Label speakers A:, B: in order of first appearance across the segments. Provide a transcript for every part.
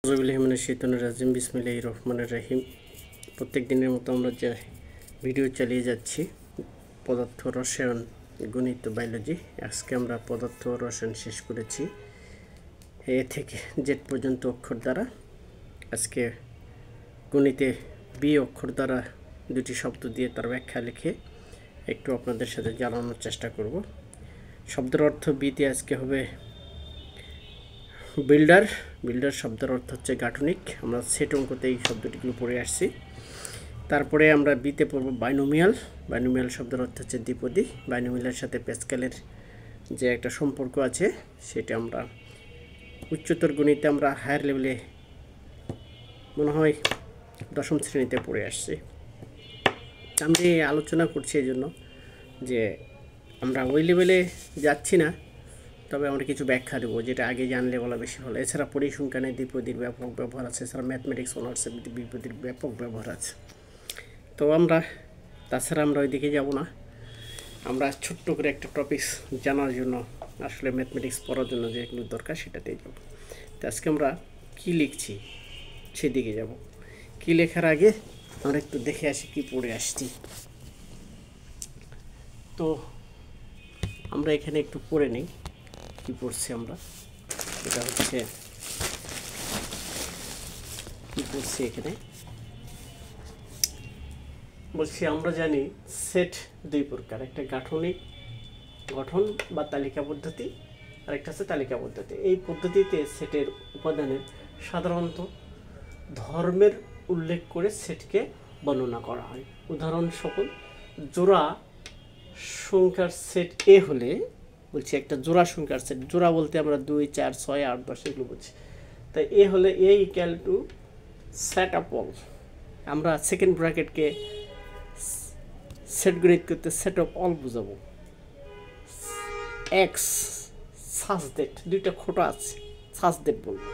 A: রাজিম বিসমিল্লাহির রহমানির রহিম। প্রত্যেক দিনের মতো আমরা যে ভিডিও চালিয়ে যাচ্ছি পদার্থ রসায়ন গণিত বায়োলজি। আজকে আমরা পদার্থ রসায়ন শেষ করেছি এ থেকে জেড পর্যন্ত অক্ষর দ্বারা। আজকে গণিতে বি অক্ষর দ্বারা দুটি শব্দ দিয়ে তার ব্যাখ্যা লিখে একটু আপনাদের সাথে জানানোর চেষ্টা করব। শব্দের অর্থ বিতে আজকে হবে বিল্ডার। বিল্ডার শব্দের অর্থ হচ্ছে গাঠনিক। আমরা সেট অঙ্কতে এই শব্দটিগুলো পড়ে আসছি। তারপরে আমরা বিতে পড়ব বাইনোমিয়াল। বাইনোমিয়াল শব্দের অর্থ হচ্ছে দ্বিপদী। বাইনোমিয়ালের সাথে প্যাসকেলের যে একটা সম্পর্ক আছে সেটা আমরা উচ্চতর গণিতে আমরা হায়ার লেভেলে মনে হয় দশম শ্রেণীতে পড়ে আসছি। আমি আলোচনা করছি এই জন্য যে আমরা ওই লেভেলে যাচ্ছি না, তবে আমরা কিছু ব্যাখ্যা দেবো যেটা আগে জানলে বলা বেশি ভালো। এছাড়া পরিসংখ্যানে দ্বিপদীর ব্যাপক ব্যবহার আছে, এছাড়া ম্যাথমেটিক্স অনার্সে দ্বিপদীর ব্যাপক ব্যবহার আছে। তো তাছাড়া আমরা ওইদিকে যাব না। আমরা ছোট্ট করে একটা টপিক জানার জন্য আসলে ম্যাথমেটিক্স পড়ার জন্য যেগুলো দরকার সেটাতেই যাব। তো আজকে আমরা কী লিখছি সেদিকে যাব। কী লেখার আগে আমরা একটু দেখে আসি কী পড়ে আসছি। তো আমরা এখানে একটু পড়ে নিই কি পড়ছি আমরা। এটা হচ্ছে কি পড়ছি এখানে বলছি, আমরা জানি সেট দুই প্রকার, একটা গাঠনিক গঠন বা তালিকা পদ্ধতি, আর একটা হচ্ছে তালিকা পদ্ধতি। এই পদ্ধতিতে সেটের উপাদানের সাধারণত ধর্মের উল্লেখ করে সেটকে বর্ণনা করা হয়। উদাহরণ সকল জোড়া সংখ্যার সেট এ হলে, বলছি একটা জোড়া সংখ্যার সেট, জোড়া বলতে আমরা 2, 4, 6, 8, 10 এগুলো বলছি। তাই এ হলে A equal to set of all. আমরা সেকেন্ড ব্র্যাকেটকে সেট গণিত করতে সেট অফ অল বুঝাবো। এক্স সাজ দ্যাট, দুইটা খোটা আছে, সাজ দ্যাট বলবো।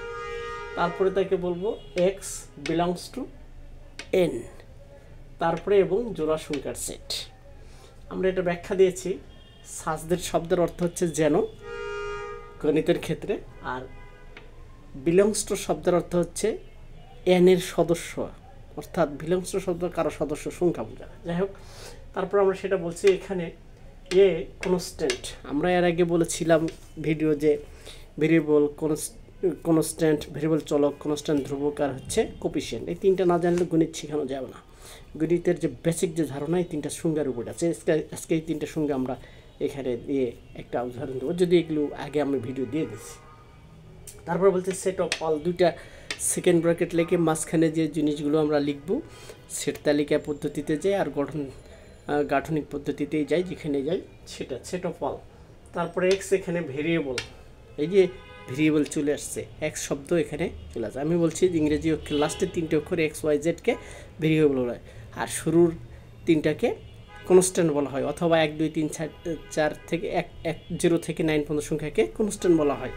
A: তারপরে তাকে বলবো এক্স বিলংস টু এন, তারপরে এবং জোড়া সংখ্যার সেট। আমরা এটা ব্যাখ্যা দিয়েছি। সাজদের শব্দের অর্থ হচ্ছে যেন গণিতের ক্ষেত্রে, আর বিলংস টু শব্দের অর্থ হচ্ছে এন এর সদস্য, অর্থাৎ বিলংস টু শব্দ কারো সদস্য সংখ্যা বোঝা। যাই হোক, তারপর আমরা সেটা বলছি এখানে এ কনস্ট্যান্ট। আমরা এর আগে বলেছিলাম ভিডিও যে ভেরিয়েবল, কনস্ট্যান্ট, ভেরিয়েবল চলক, কনস্ট্যান্ট ধ্রুবক, আর হচ্ছে কোপিশিয়েন্ট। এই তিনটা না জানলে গণিত শেখানো যাবে না। গণিতের যে বেসিক যে ধারণা এই তিনটা সংজ্ঞার উপর আছে। আজকে এই তিনটা সংজ্ঞা আমরা এখানে দিয়ে একটা উদাহরণ দেবো, যদি এগুলো আগে আমি ভিডিও দিয়ে দিচ্ছি। তারপর বলতে সেট অফ অল, দুইটা সেকেন্ড ব্র্যাকেট লেখে মাঝখানে যে জিনিসগুলো আমরা লিখব সেট তালিকা পদ্ধতিতে যাই, আর গাঠনিক পদ্ধতিতেই যাই, যেখানে যাই সেটা সেট অফ অল। তারপরে এক্স, এখানে ভেরিয়েবল, এই যে ভেরিয়েবল চলে আসছে, এক্স শব্দ এখানে চলে আসছে। আমি বলছি ইংরেজি অক্ষর লাস্টের তিনটে অক্ষর এক্স ওয়াই জেডকে ভেরিয়েবল বলা হয়, আর শুরুর তিনটাকে কনস্ট্যান্ট বলা হয়, অথবা 1, 2, 3, 4 থেকে 0 থেকে 9 পর্যন্ত সংখ্যাকে কনস্ট্যান্ট বলা হয়।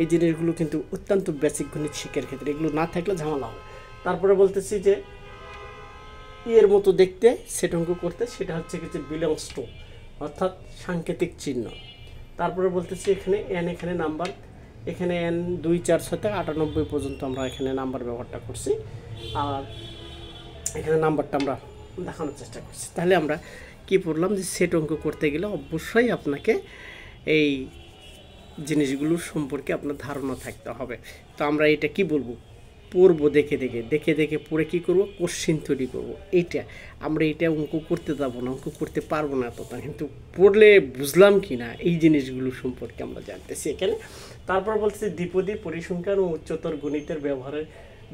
A: এই জিনিসগুলো কিন্তু অত্যন্ত বেসিক গণিত শিক্ষার ক্ষেত্রে এগুলো না থাকলে ঝামেলা হয়। তারপরে বলতেছি যে এর মতো দেখতে সেট অঙ্ক করতে, সেটা হচ্ছে কি যে বিলংস টু, অর্থাৎ সাংকেতিক চিহ্ন। তারপরে বলতেছি এখানে এন, এখানে নাম্বার, এখানে এন 2, 4, 6 থেকে 98 পর্যন্ত আমরা এখানে নাম্বার ব্যবহারটা করছি, আর এখানে নাম্বারটা আমরা দেখানোর চেষ্টা করছি। তাহলে আমরা কি পড়লাম যে সেট অঙ্ক করতে গেলে অবশ্যই আপনাকে এই জিনিসগুলোর সম্পর্কে আপনার ধারণা থাকতে হবে। তো আমরা এটা কি বলবো, পড়বো দেখে পড়ে কী করবো, কোশ্চিন তৈরি করবো। আমরা এটা অঙ্ক করতে যাবো না, অঙ্ক করতে পারবো না এতটা, কিন্তু পড়লে বুঝলাম কি না এই জিনিসগুলো সম্পর্কে আমরা জানতেছি এখানে। তারপর বলতেছি দ্বিপদী পরিসংখ্যান ও উচ্চতর গণিতের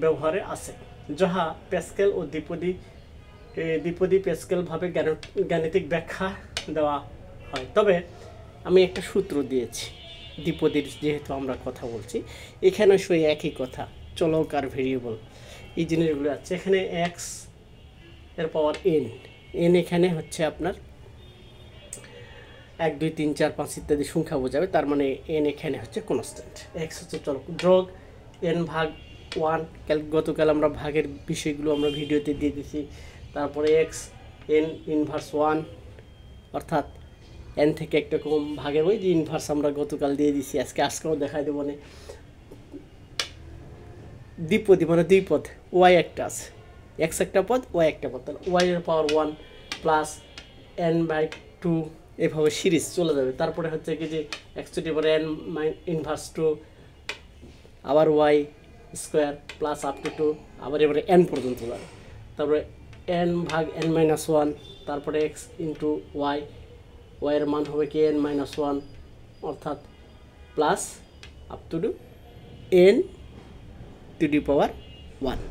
A: ব্যবহারে আছে, যাহা প্যাসকেল ও দ্বিপদী প্যাসকেলভাবে গাণিতিক ব্যাখ্যা দেওয়া হয়। তবে আমি একটা সূত্র দিয়েছি দ্বিপদীর, যেহেতু আমরা কথা বলছি এখানে সেই একই কথা, চলক আর ভেরিয়েবল এই জিনিসগুলো আছে। এখানে এক্স এর পাওয়ার এন এখানে হচ্ছে আপনার 1, 2, 3, 4, 5 ইত্যাদি সংখ্যা বোঝাবে, তার মানে এন এখানে হচ্ছে কনস্ট্যান্ট, এক্স হচ্ছে চলক। ড্রগ এন ভাগ 1, গতকাল আমরা ভাগের বিষয়গুলো আমরা ভিডিওতে দিয়ে দিয়েছি। তারপরে এক্স এন ইনভার্স 1, অর্থাৎ এন থেকে একটা কম ভাগের ওই যে ইনভার্স আমরা গতকাল দিয়ে দিচ্ছি, আজকেও দেখাই দেবো না। দ্বিপদী মানে দুই পদ, ওয়াই একটা আছে, এক্স একটা পদ, ওয়াই একটা পদ, তাহলে ওয়াই এর পাওয়ার 1 প্লাস n/2 এভাবে সিরিজ চলে যাবে। তারপরে হচ্ছে কি যে x to the power n inverse 2 আবার y square plus up to 2 আবার এবারে n পর্যন্ত যাবে। তারপরে n/n-1, তারপরে এক্স ইন্টু ওয়াই, ওয়াইয়ের মান হবে কি n-1 অর্থাৎ plus up to n to the power 1,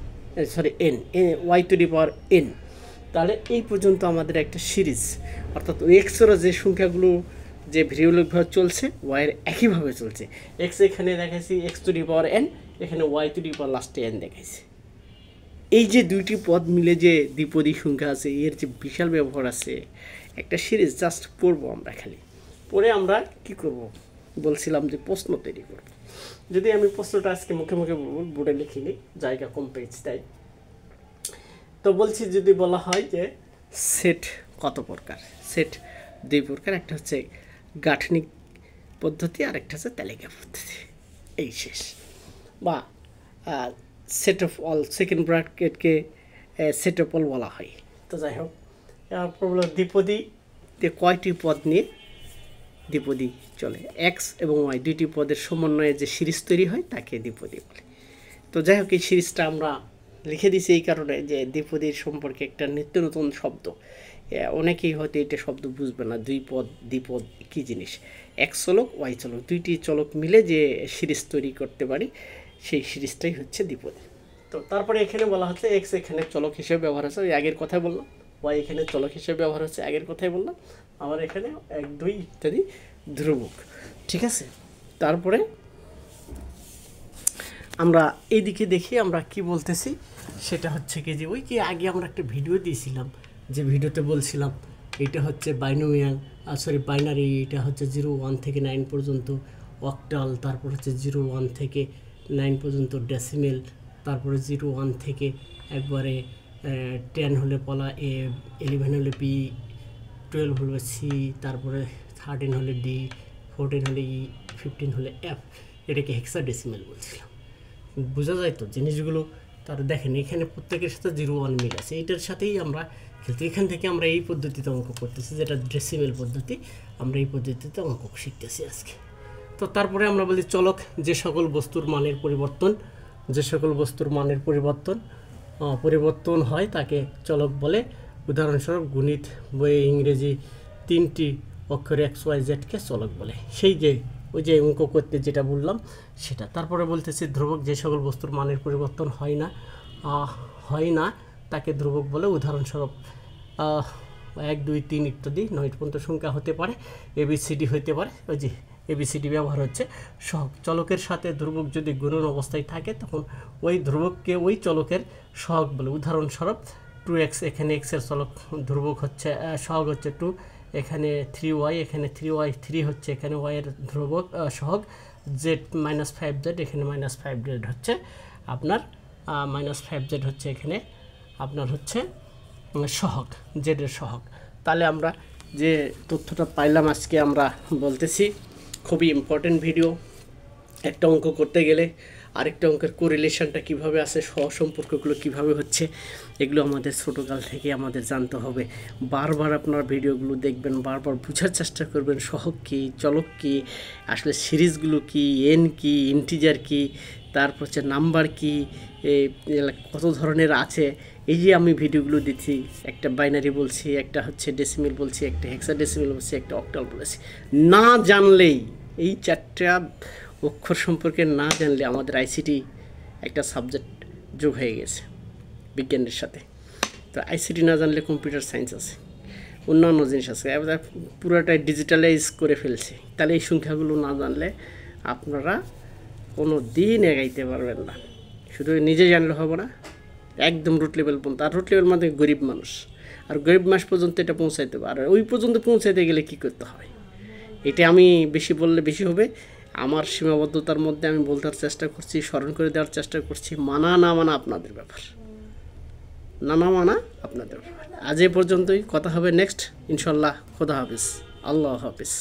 A: sorry n y to the power n। তাহলে এই পর্যন্ত আমাদের একটা সিরিজ, অর্থাৎ এক্সেরও যে সংখ্যাগুলো যে ভেরিয়েবলভাবে চলছে ওয়াইয়ের একইভাবে চলছে। এক্স এখানে দেখাইছি x to the power n, এখানে ওয়াই টু দি পাওয়ার লাস্টে n দেখাইছি। এই যে দুইটি পদ মিলে যে দ্বিপদী সংখ্যা আছে এর যে বিশাল ব্যবহার আছে, একটা সিরিজ জাস্ট পড়বো আমরা, খালি পড়ে আমরা কি করব বলছিলাম যে প্রশ্ন তৈরি করব। যদি আমি প্রশ্নটা আজকে মুখে মুখে বোর্ডে লিখে নিই, জায়গা কম পেয়েছি তাই। তো বলছি যদি বলা হয় যে সেট কত প্রকার, সেট দুই প্রকার, একটা হচ্ছে গাঠনিক পদ্ধতি আর একটা হচ্ছে তালিকা পদ্ধতি, এই শেষ। বা সেট অফ অল, সেকেন্ড ব্র্যাকেটকে সেট অফ অল বলা হয়। তো যাই হোক, এরপর হলো দ্বিপদীতে কয়টি পদ নিয়ে দ্বিপদী চলে, এক্স এবং ওয়াই দুইটি পদের সমন্বয়ে যে সিরিজ তৈরি হয় তাকে দ্বিপদী বলে। তো যাই হোক, এই সিরিজটা আমরা লিখে দিয়েছি এই কারণে যে দ্বিপদীর সম্পর্কে একটা নিত্য নতুন শব্দ, অনেকেই হয়তো এটা শব্দ বুঝবে না। দুই পদ দ্বিপদ কী জিনিস, এক্স চলক ওয়াই চলক, দুইটি চলক মিলে যে সিরিজ তৈরি করতে পারি সেই সিরিজটাই হচ্ছে দ্বিপদী। তো তারপরে এখানে বলা হচ্ছে এক্স এখানে চলক হিসেবে ব্যবহার হচ্ছে, ওই আগের কথাই বললাম, ওয়াই এখানে চলক হিসেবে ব্যবহার হচ্ছে, আগের কথাই বললাম, আবার এখানে 1, 2 ইত্যাদি ধ্রুবক, ঠিক আছে। তারপরে আমরা এইদিকে দেখি আমরা কি বলতেছি, সেটা হচ্ছে কি যে ওই যে আগে আমরা একটা ভিডিও দিয়েছিলাম, যে ভিডিওতে বলছিলাম এটা হচ্ছে বাইনোমিয়াল, বাইনারি, এটা হচ্ছে 0, 1 থেকে 9 পর্যন্ত অক্টাল, তারপর হচ্ছে 0, 1 থেকে 9 পর্যন্ত ডেসিমেল, তারপরে 0, 1 থেকে একবারে 10 হলে পলা এ, 11 হলে বি, 12 হলে সি, তারপরে 13 হলে ডি, 14 হলে ই, 15 হলে এফ, এটাকে হেক্সাডেসিমেল বলছিলাম। বোঝা যায় তো জিনিসগুলো। তার দেখেন এখানে প্রত্যেকের সাথে 0, 1 মিল আছে, এইটার সাথেই আমরা খেলতে। এখান থেকে আমরা এই পদ্ধতিতে অঙ্ক করতেছি, যেটা ডেসিমেল পদ্ধতি, আমরা এই পদ্ধতিতে অঙ্ক শিখতেছি আজকে। তো তারপরে আমরা বলি চলক, যে সকল বস্তুর মানের পরিবর্তন, যে সকল বস্তুর মানের পরিবর্তন হয় তাকে চলক বলে। উদাহরণস্বরূপ গণিত বইয়ে ইংরেজি 3টি অক্ষরে XYZকে চলক বলে, সেই যে ওই যে অঙ্ক করতে যেটা বললাম সেটা। তারপরে বলতেছি ধ্রুবক, যে সকল বস্তুর মানের পরিবর্তন হয় না তাকে ধ্রুবক বলে। উদাহরণস্বরূপ 1, 2, 3 ইত্যাদি 9 পর্যন্ত সংখ্যা হতে পারে, ABCD হতে পারে, ওই যে ABCD ব্যবহার হচ্ছে। সহগ, চলকের সাথে ধ্রুবক যদি গুণন অবস্থায় থাকে তখন ওই ধ্রুবককে ওই চলকের সহগ বলে। উদাহরণস্বরূপ 2x, এখানে x এর চলক ধ্রুবক হচ্ছে সহগ হচ্ছে 2, এখানে 3y, এখানে 3y, 3 হচ্ছে এখানে y এর ধ্রুবক সহগ, z -5z, এখানে -5z হচ্ছে আপনার -5z হচ্ছে এখানে আপনার হচ্ছে সহগ, z এর সহগ। তাহলে আমরা যে তথ্যটা পাইলাম আজকে আমরা বলতেছি খুবই ইম্পর্টেন্ট ভিডিও। একটা অঙ্ক করতে গেলে আরেকটা অঙ্কের কোরিলেশনটা কীভাবে আছে, সহসম্পর্কগুলো কীভাবে হচ্ছে, এগুলো আমাদের ছোটোকাল থেকে আমাদের জানতে হবে। বারবার আপনার ভিডিওগুলো দেখবেন, বারবার বোঝার চেষ্টা করবেন সহগ কী, চলক কী, আসলে সিরিজগুলো কী, এন কী, ইন্টিজার কী, তারপর হচ্ছে নাম্বার কী, কত ধরনের আছে। এই যে আমি ভিডিওগুলো দিচ্ছি, একটা বাইনারি বলছি, একটা হচ্ছে ডেসিমেল বলছি, একটা হেক্সাডেসিমেল বলছি, একটা অক্টাল বলেছি, না জানলেই এই 4টা অক্ষর সম্পর্কে না জানলে আমাদের আইসিটি একটা সাবজেক্ট যোগ হয়ে গেছে বিজ্ঞানের সাথে। তো আইসিটি না জানলে কম্পিউটার সায়েন্স আছে, অন্যান্য জিনিস আছে, পুরোটাই ডিজিটালাইজ করে ফেলছে। তাহলে এই সংখ্যাগুলো না জানলে আপনারা কোনো দিন এগাইতে পারবেন না। শুধু নিজে জানলে হবে না, একদম রুট লেভেল পর্যন্ত। আর রুট লেভেল মানে গরিব মানুষ, আর গরিব মাস পর্যন্ত এটা পৌঁছাইতে হবে। আর ওই পর্যন্ত পৌঁছাইতে গেলে কী করতে হবে, এটা আমি বেশি বললে বেশি হবে, আমার সীমাবদ্ধতার মধ্যে আমি বলতে চেষ্টা করছি, স্মরণ করে দেওয়ার চেষ্টা করছি। মানা না মানা আপনাদের ব্যাপার, না মানা আপনাদের ব্যাপার। আজ এ পর্যন্তই, কথা হবে নেক্সট ইনশাল্লাহ। খোদা হাফিজ, আল্লাহ হাফিজ।